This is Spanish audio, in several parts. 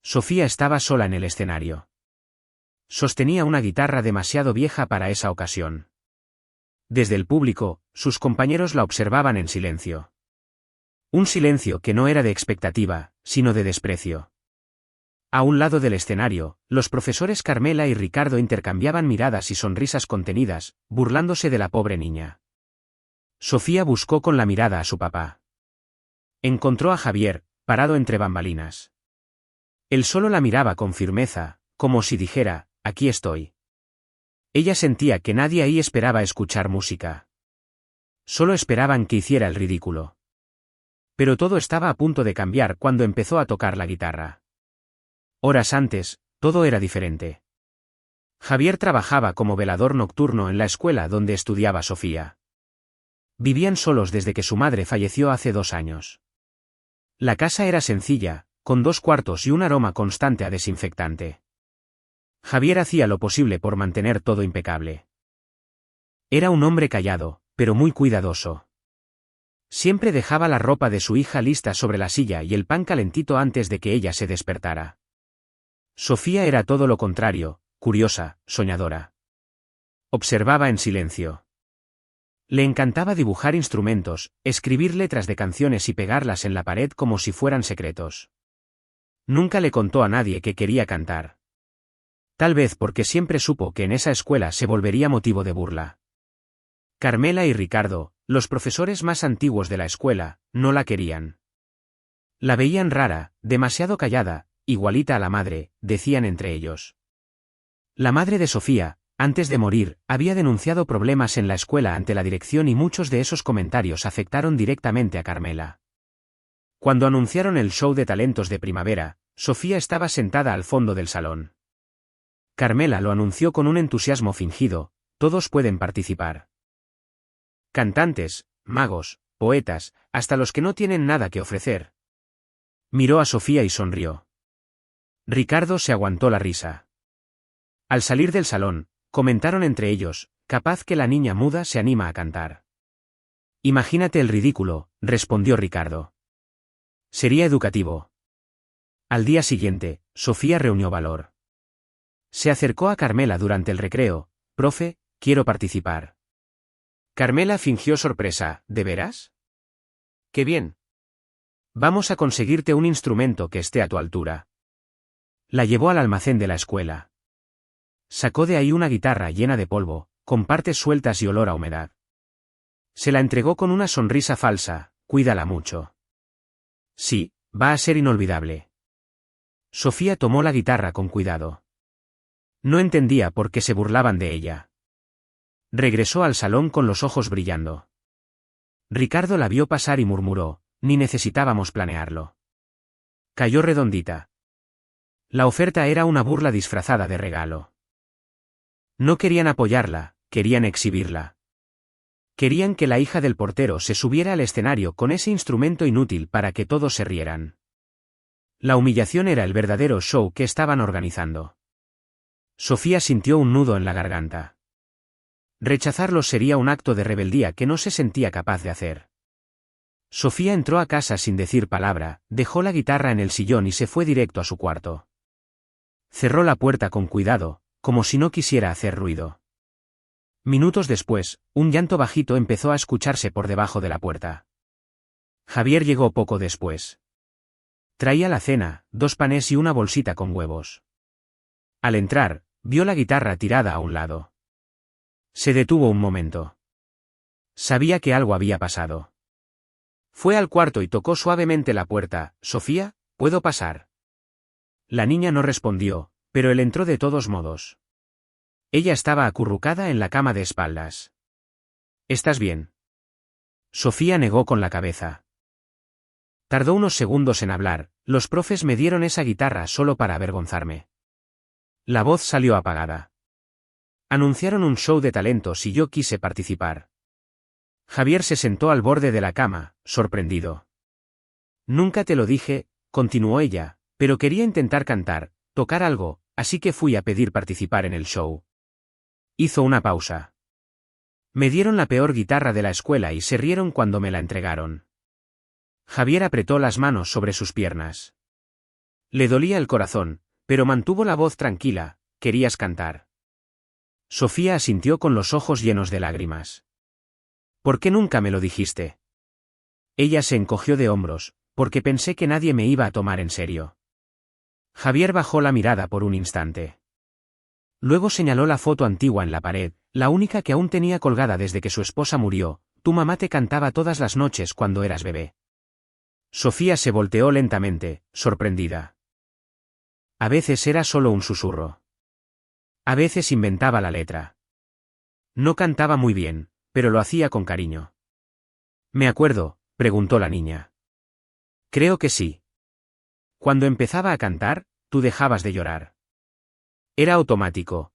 Sofía estaba sola en el escenario. Sostenía una guitarra demasiado vieja para esa ocasión. Desde el público, sus compañeros la observaban en silencio. Un silencio que no era de expectativa, sino de desprecio. A un lado del escenario, los profesores Carmela y Ricardo intercambiaban miradas y sonrisas contenidas, burlándose de la pobre niña. Sofía buscó con la mirada a su papá. Encontró a Javier, parado entre bambalinas. Él solo la miraba con firmeza, como si dijera, aquí estoy. Ella sentía que nadie ahí esperaba escuchar música. Solo esperaban que hiciera el ridículo. Pero todo estaba a punto de cambiar cuando empezó a tocar la guitarra. Horas antes, todo era diferente. Javier trabajaba como velador nocturno en la escuela donde estudiaba Sofía. Vivían solos desde que su madre falleció hace 2 años. La casa era sencilla, con 2 cuartos y un aroma constante a desinfectante. Javier hacía lo posible por mantener todo impecable. Era un hombre callado, pero muy cuidadoso. Siempre dejaba la ropa de su hija lista sobre la silla y el pan calentito antes de que ella se despertara. Sofía era todo lo contrario, curiosa, soñadora. Observaba en silencio. Le encantaba dibujar instrumentos, escribir letras de canciones y pegarlas en la pared como si fueran secretos. Nunca le contó a nadie que quería cantar. Tal vez porque siempre supo que en esa escuela se volvería motivo de burla. Carmela y Ricardo, los profesores más antiguos de la escuela, no la querían. La veían rara, demasiado callada, igualita a la madre, decían entre ellos. La madre de Sofía, antes de morir, había denunciado problemas en la escuela ante la dirección y muchos de esos comentarios afectaron directamente a Carmela. Cuando anunciaron el show de talentos de primavera, Sofía estaba sentada al fondo del salón. Carmela lo anunció con un entusiasmo fingido, todos pueden participar. Cantantes, magos, poetas, hasta los que no tienen nada que ofrecer. Miró a Sofía y sonrió. Ricardo se aguantó la risa. Al salir del salón, comentaron entre ellos, capaz que la niña muda se anima a cantar. Imagínate el ridículo, respondió Ricardo. Sería educativo. Al día siguiente, Sofía reunió valor. Se acercó a Carmela durante el recreo, profe, quiero participar. Carmela fingió sorpresa, ¿de veras? ¡Qué bien! Vamos a conseguirte un instrumento que esté a tu altura. La llevó al almacén de la escuela. Sacó de ahí una guitarra llena de polvo, con partes sueltas y olor a humedad. Se la entregó con una sonrisa falsa, cuídala mucho. Sí, va a ser inolvidable. Sofía tomó la guitarra con cuidado. No entendía por qué se burlaban de ella. Regresó al salón con los ojos brillando. Ricardo la vio pasar y murmuró, ni necesitábamos planearlo. Cayó redondita. La oferta era una burla disfrazada de regalo. No querían apoyarla, querían exhibirla. Querían que la hija del portero se subiera al escenario con ese instrumento inútil para que todos se rieran. La humillación era el verdadero show que estaban organizando. Sofía sintió un nudo en la garganta. Rechazarlos sería un acto de rebeldía que no se sentía capaz de hacer. Sofía entró a casa sin decir palabra, dejó la guitarra en el sillón y se fue directo a su cuarto. Cerró la puerta con cuidado, como si no quisiera hacer ruido. Minutos después, un llanto bajito empezó a escucharse por debajo de la puerta. Javier llegó poco después. Traía la cena, 2 panes y una bolsita con huevos. Al entrar, vio la guitarra tirada a un lado. Se detuvo un momento. Sabía que algo había pasado. Fue al cuarto y tocó suavemente la puerta. «Sofía, ¿puedo pasar?» La niña no respondió, pero él entró de todos modos. Ella estaba acurrucada en la cama de espaldas. «¿Estás bien?» Sofía negó con la cabeza. Tardó unos segundos en hablar, «Los profes me dieron esa guitarra solo para avergonzarme». La voz salió apagada. Anunciaron un show de talentos y yo quise participar. Javier se sentó al borde de la cama, sorprendido. Nunca te lo dije, continuó ella, pero quería intentar cantar, tocar algo, así que fui a pedir participar en el show. Hizo una pausa. Me dieron la peor guitarra de la escuela y se rieron cuando me la entregaron. Javier apretó las manos sobre sus piernas. Le dolía el corazón, pero mantuvo la voz tranquila. ¿Querías cantar? Sofía asintió con los ojos llenos de lágrimas. ¿Por qué nunca me lo dijiste? Ella se encogió de hombros, porque pensé que nadie me iba a tomar en serio. Javier bajó la mirada por un instante. Luego señaló la foto antigua en la pared, la única que aún tenía colgada desde que su esposa murió. Tu mamá te cantaba todas las noches cuando eras bebé. Sofía se volteó lentamente, sorprendida. A veces era solo un susurro. A veces inventaba la letra. No cantaba muy bien, pero lo hacía con cariño. ¿Me acuerdo?, preguntó la niña. Creo que sí. Cuando empezaba a cantar, tú dejabas de llorar. Era automático.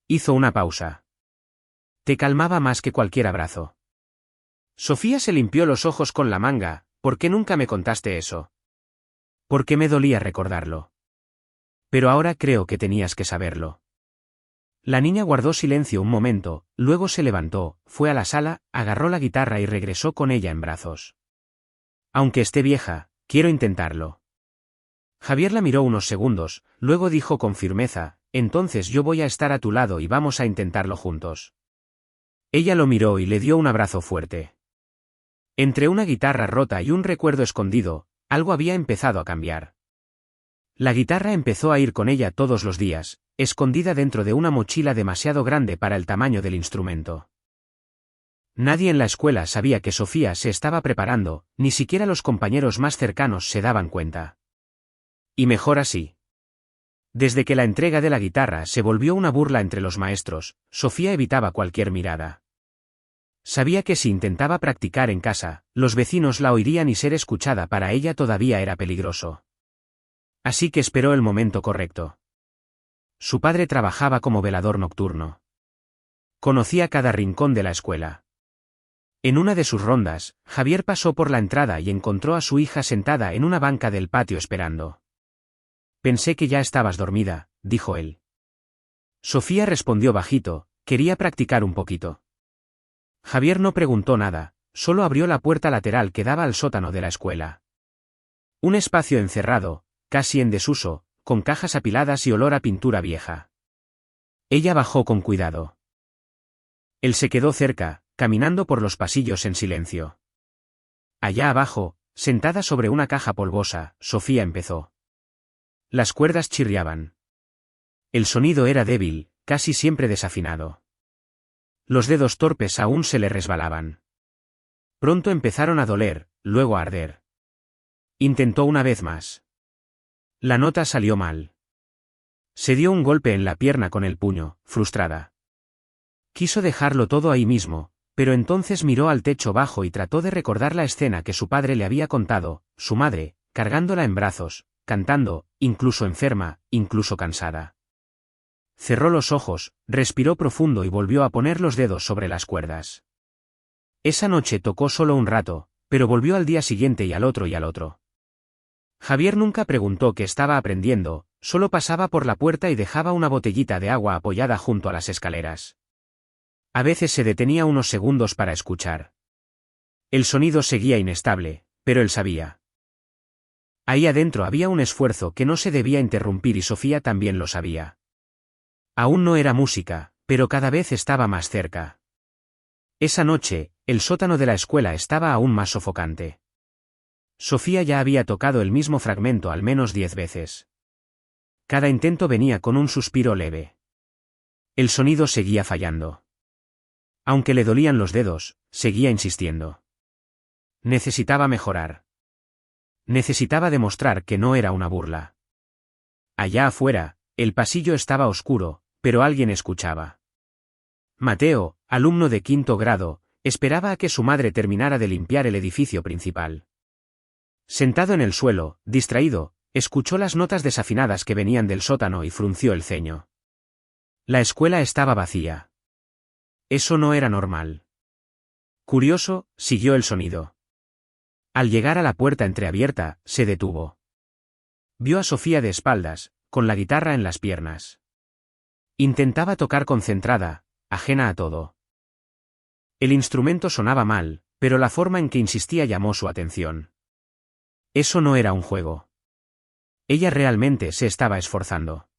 Hizo una pausa. Te calmaba más que cualquier abrazo. Sofía se limpió los ojos con la manga. ¿Por qué nunca me contaste eso? Porque me dolía recordarlo. Pero ahora creo que tenías que saberlo. La niña guardó silencio un momento, luego se levantó, fue a la sala, agarró la guitarra y regresó con ella en brazos. Aunque esté vieja, quiero intentarlo. Javier la miró unos segundos, luego dijo con firmeza, entonces yo voy a estar a tu lado y vamos a intentarlo juntos. Ella lo miró y le dio un abrazo fuerte. Entre una guitarra rota y un recuerdo escondido, algo había empezado a cambiar. La guitarra empezó a ir con ella todos los días, escondida dentro de una mochila demasiado grande para el tamaño del instrumento. Nadie en la escuela sabía que Sofía se estaba preparando, ni siquiera los compañeros más cercanos se daban cuenta. Y mejor así. Desde que la entrega de la guitarra se volvió una burla entre los maestros, Sofía evitaba cualquier mirada. Sabía que si intentaba practicar en casa, los vecinos la oirían y ser escuchada para ella todavía era peligroso. Así que esperó el momento correcto. Su padre trabajaba como velador nocturno. Conocía cada rincón de la escuela. En una de sus rondas, Javier pasó por la entrada y encontró a su hija sentada en una banca del patio esperando. Pensé que ya estabas dormida, dijo él. Sofía respondió bajito, quería practicar un poquito. Javier no preguntó nada, solo abrió la puerta lateral que daba al sótano de la escuela. Un espacio encerrado, casi en desuso, con cajas apiladas y olor a pintura vieja. Ella bajó con cuidado. Él se quedó cerca, caminando por los pasillos en silencio. Allá abajo, sentada sobre una caja polvosa, Sofía empezó. Las cuerdas chirriaban. El sonido era débil, casi siempre desafinado. Los dedos torpes aún se le resbalaban. Pronto empezaron a doler, luego a arder. Intentó una vez más. La nota salió mal. Se dio un golpe en la pierna con el puño, frustrada. Quiso dejarlo todo ahí mismo, pero entonces miró al techo bajo y trató de recordar la escena que su padre le había contado, su madre, cargándola en brazos, cantando, incluso enferma, incluso cansada. Cerró los ojos, respiró profundo y volvió a poner los dedos sobre las cuerdas. Esa noche tocó solo un rato, pero volvió al día siguiente y al otro y al otro. Javier nunca preguntó qué estaba aprendiendo, solo pasaba por la puerta y dejaba una botellita de agua apoyada junto a las escaleras. A veces se detenía unos segundos para escuchar. El sonido seguía inestable, pero él sabía. Ahí adentro había un esfuerzo que no se debía interrumpir y Sofía también lo sabía. Aún no era música, pero cada vez estaba más cerca. Esa noche, el sótano de la escuela estaba aún más sofocante. Sofía ya había tocado el mismo fragmento al menos 10 veces. Cada intento venía con un suspiro leve. El sonido seguía fallando. Aunque le dolían los dedos, seguía insistiendo. Necesitaba mejorar. Necesitaba demostrar que no era una burla. Allá afuera, el pasillo estaba oscuro, pero alguien escuchaba. Mateo, alumno de 5º grado, esperaba a que su madre terminara de limpiar el edificio principal. Sentado en el suelo, distraído, escuchó las notas desafinadas que venían del sótano y frunció el ceño. La escuela estaba vacía. Eso no era normal. Curioso, siguió el sonido. Al llegar a la puerta entreabierta, se detuvo. Vio a Sofía de espaldas, con la guitarra en las piernas. Intentaba tocar concentrada, ajena a todo. El instrumento sonaba mal, pero la forma en que insistía llamó su atención. Eso no era un juego. Ella realmente se estaba esforzando.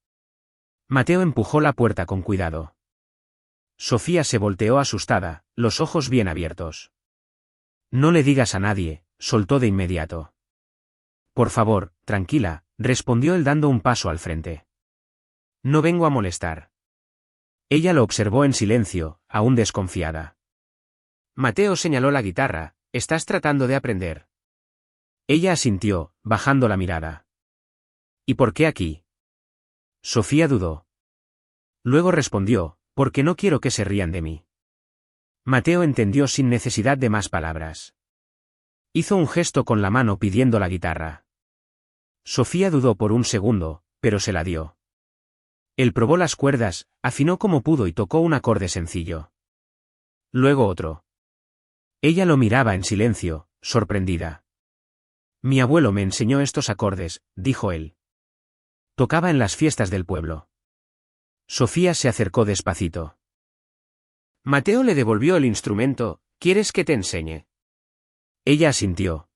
Mateo empujó la puerta con cuidado. Sofía se volteó asustada, los ojos bien abiertos. No le digas a nadie, soltó de inmediato. Por favor, tranquila, respondió él dando un paso al frente. No vengo a molestar. Ella lo observó en silencio, aún desconfiada. Mateo señaló la guitarra, ¿estás tratando de aprender? Ella asintió, bajando la mirada. ¿Y por qué aquí? Sofía dudó. Luego respondió, porque no quiero que se rían de mí. Mateo entendió sin necesidad de más palabras. Hizo un gesto con la mano pidiendo la guitarra. Sofía dudó por un segundo, pero se la dio. Él probó las cuerdas, afinó como pudo y tocó un acorde sencillo. Luego otro. Ella lo miraba en silencio, sorprendida. Mi abuelo me enseñó estos acordes, dijo él. Tocaba en las fiestas del pueblo. Sofía se acercó despacito. Mateo le devolvió el instrumento, ¿quieres que te enseñe? Ella asintió.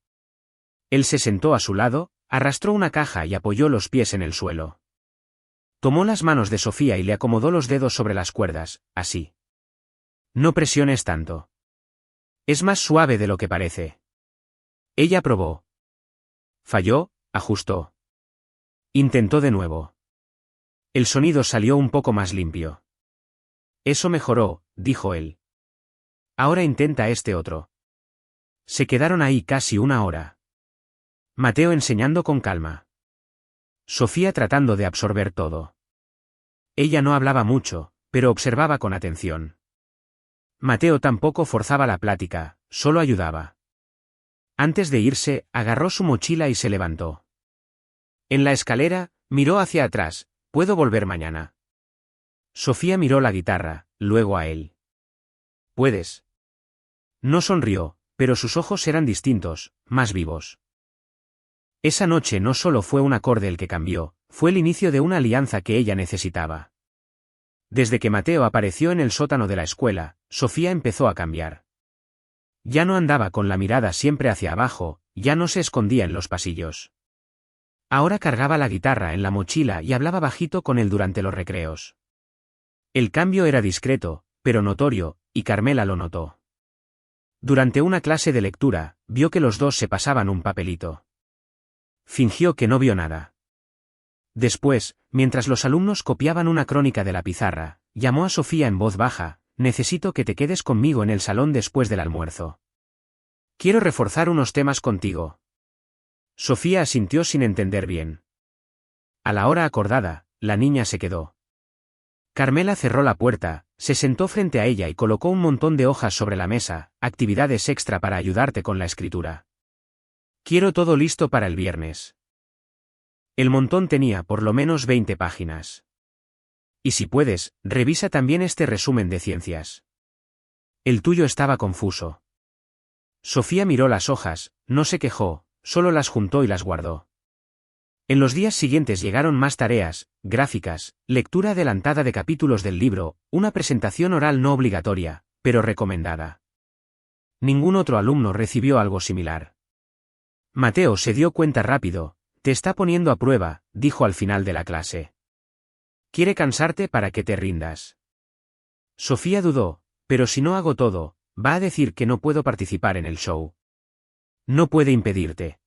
Él se sentó a su lado, arrastró una caja y apoyó los pies en el suelo. Tomó las manos de Sofía y le acomodó los dedos sobre las cuerdas, así. No presiones tanto. Es más suave de lo que parece. Ella probó. Falló, ajustó. Intentó de nuevo. El sonido salió un poco más limpio. Eso mejoró, dijo él. Ahora intenta este otro. Se quedaron ahí casi una hora. Mateo enseñando con calma. Sofía tratando de absorber todo. Ella no hablaba mucho, pero observaba con atención. Mateo tampoco forzaba la plática, solo ayudaba. Antes de irse, agarró su mochila y se levantó. En la escalera, miró hacia atrás, ¿puedo volver mañana? Sofía miró la guitarra, luego a él. ¿Puedes? No sonrió, pero sus ojos eran distintos, más vivos. Esa noche no solo fue un acorde el que cambió, fue el inicio de una alianza que ella necesitaba. Desde que Mateo apareció en el sótano de la escuela, Sofía empezó a cambiar. Ya no andaba con la mirada siempre hacia abajo, ya no se escondía en los pasillos. Ahora cargaba la guitarra en la mochila y hablaba bajito con él durante los recreos. El cambio era discreto, pero notorio, y Carmela lo notó. Durante una clase de lectura, vio que los dos se pasaban un papelito. Fingió que no vio nada. Después, mientras los alumnos copiaban una crónica de la pizarra, llamó a Sofía en voz baja, necesito que te quedes conmigo en el salón después del almuerzo. Quiero reforzar unos temas contigo. Sofía asintió sin entender bien. A la hora acordada, la niña se quedó. Carmela cerró la puerta, se sentó frente a ella y colocó un montón de hojas sobre la mesa, actividades extra para ayudarte con la escritura. Quiero todo listo para el viernes. El montón tenía por lo menos 20 páginas. Y si puedes, revisa también este resumen de ciencias. El tuyo estaba confuso. Sofía miró las hojas, no se quejó, solo las juntó y las guardó. En los días siguientes llegaron más tareas, gráficas, lectura adelantada de capítulos del libro, una presentación oral no obligatoria, pero recomendada. Ningún otro alumno recibió algo similar. Mateo se dio cuenta rápido, te está poniendo a prueba, dijo al final de la clase. Quiere cansarte para que te rindas. Sofía dudó, pero si no hago todo, va a decir que no puedo participar en el show. No puede impedirte.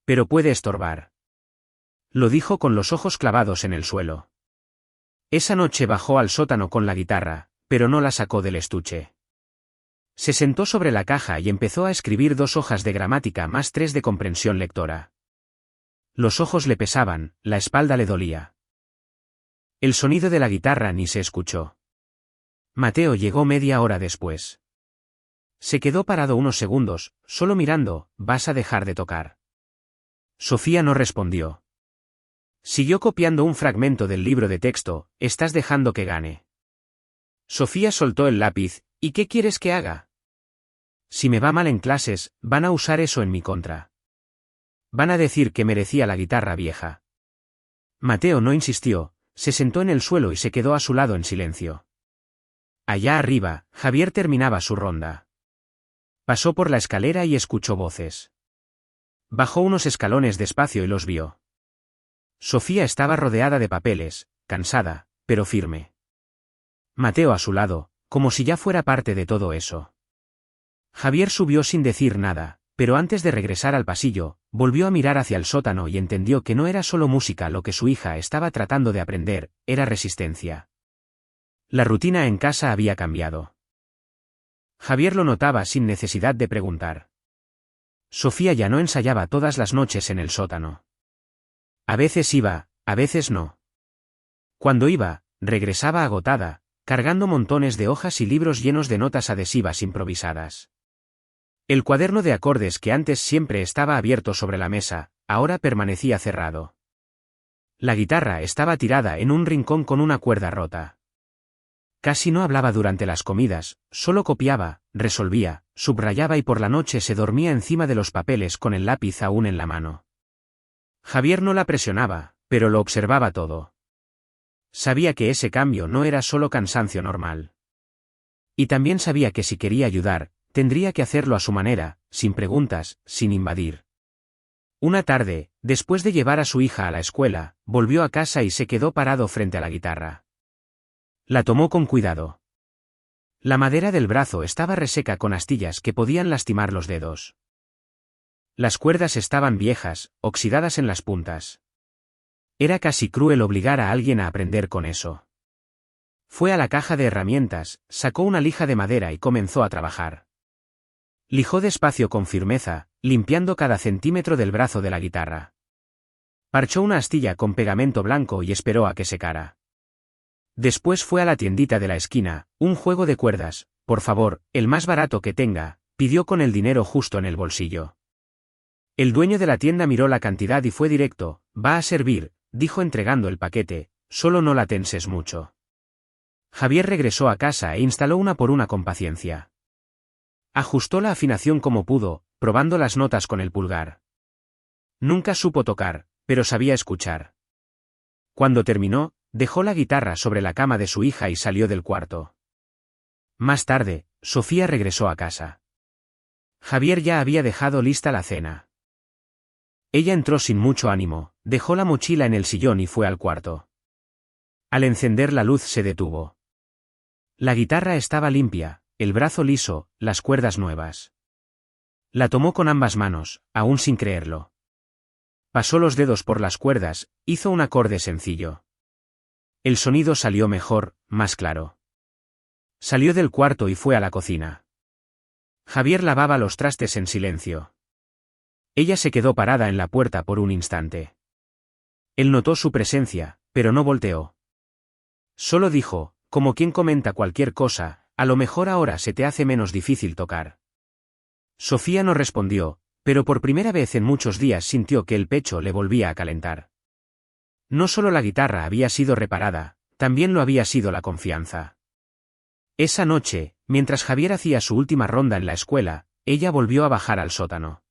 Pero puede estorbar. Lo dijo con los ojos clavados en el suelo. Esa noche bajó al sótano con la guitarra, pero no la sacó del estuche. Se sentó sobre la caja y empezó a escribir 2 hojas de gramática más 3 de comprensión lectora. Los ojos le pesaban, la espalda le dolía. El sonido de la guitarra ni se escuchó. Mateo llegó media hora después. Se quedó parado unos segundos, solo mirando, ¿vas a dejar de tocar? Sofía no respondió. Siguió copiando un fragmento del libro de texto, estás dejando que gane. Sofía soltó el lápiz, ¿y qué quieres que haga? Si me va mal en clases, van a usar eso en mi contra. Van a decir que merecía la guitarra vieja. Mateo no insistió, se sentó en el suelo y se quedó a su lado en silencio. Allá arriba, Javier terminaba su ronda. Pasó por la escalera y escuchó voces. Bajó unos escalones despacio y los vio. Sofía estaba rodeada de papeles, cansada, pero firme. Mateo a su lado, como si ya fuera parte de todo eso. Javier subió sin decir nada, pero antes de regresar al pasillo, volvió a mirar hacia el sótano y entendió que no era solo música lo que su hija estaba tratando de aprender, era resistencia. La rutina en casa había cambiado. Javier lo notaba sin necesidad de preguntar. Sofía ya no ensayaba todas las noches en el sótano. A veces iba, a veces no. Cuando iba, regresaba agotada, cargando montones de hojas y libros llenos de notas adhesivas improvisadas. El cuaderno de acordes que antes siempre estaba abierto sobre la mesa, ahora permanecía cerrado. La guitarra estaba tirada en un rincón con una cuerda rota. Casi no hablaba durante las comidas, solo copiaba, resolvía, subrayaba y por la noche se dormía encima de los papeles con el lápiz aún en la mano. Javier no la presionaba, pero lo observaba todo. Sabía que ese cambio no era solo cansancio normal. Y también sabía que si quería ayudar, tendría que hacerlo a su manera, sin preguntas, sin invadir. Una tarde, después de llevar a su hija a la escuela, volvió a casa y se quedó parado frente a la guitarra. La tomó con cuidado. La madera del brazo estaba reseca con astillas que podían lastimar los dedos. Las cuerdas estaban viejas, oxidadas en las puntas. Era casi cruel obligar a alguien a aprender con eso. Fue a la caja de herramientas, sacó una lija de madera y comenzó a trabajar. Lijó despacio con firmeza, limpiando cada centímetro del brazo de la guitarra. Parchó una astilla con pegamento blanco y esperó a que secara. Después fue a la tiendita de la esquina, un juego de cuerdas, por favor, el más barato que tenga, pidió con el dinero justo en el bolsillo. El dueño de la tienda miró la cantidad y fue directo, va a servir, dijo entregando el paquete, solo no la tenses mucho. Javier regresó a casa e instaló una por una con paciencia. Ajustó la afinación como pudo, probando las notas con el pulgar. Nunca supo tocar, pero sabía escuchar. Cuando terminó, dejó la guitarra sobre la cama de su hija y salió del cuarto. Más tarde, Sofía regresó a casa. Javier ya había dejado lista la cena. Ella entró sin mucho ánimo, dejó la mochila en el sillón y fue al cuarto. Al encender la luz se detuvo. La guitarra estaba limpia, el brazo liso, las cuerdas nuevas. La tomó con ambas manos, aún sin creerlo. Pasó los dedos por las cuerdas, hizo un acorde sencillo. El sonido salió mejor, más claro. Salió del cuarto y fue a la cocina. Javier lavaba los trastes en silencio. Ella se quedó parada en la puerta por un instante. Él notó su presencia, pero no volteó. Solo dijo, como quien comenta cualquier cosa, a lo mejor ahora se te hace menos difícil tocar. Sofía no respondió, pero por primera vez en muchos días sintió que el pecho le volvía a calentar. No solo la guitarra había sido reparada, también lo había sido la confianza. Esa noche, mientras Javier hacía su última ronda en la escuela, ella volvió a bajar al sótano.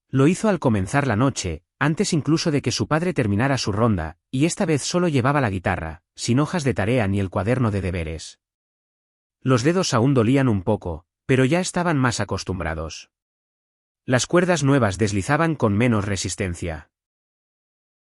Lo hizo al comenzar la noche, antes incluso de que su padre terminara su ronda, y esta vez solo llevaba la guitarra, sin hojas de tarea ni el cuaderno de deberes. Los dedos aún dolían un poco, pero ya estaban más acostumbrados. Las cuerdas nuevas deslizaban con menos resistencia.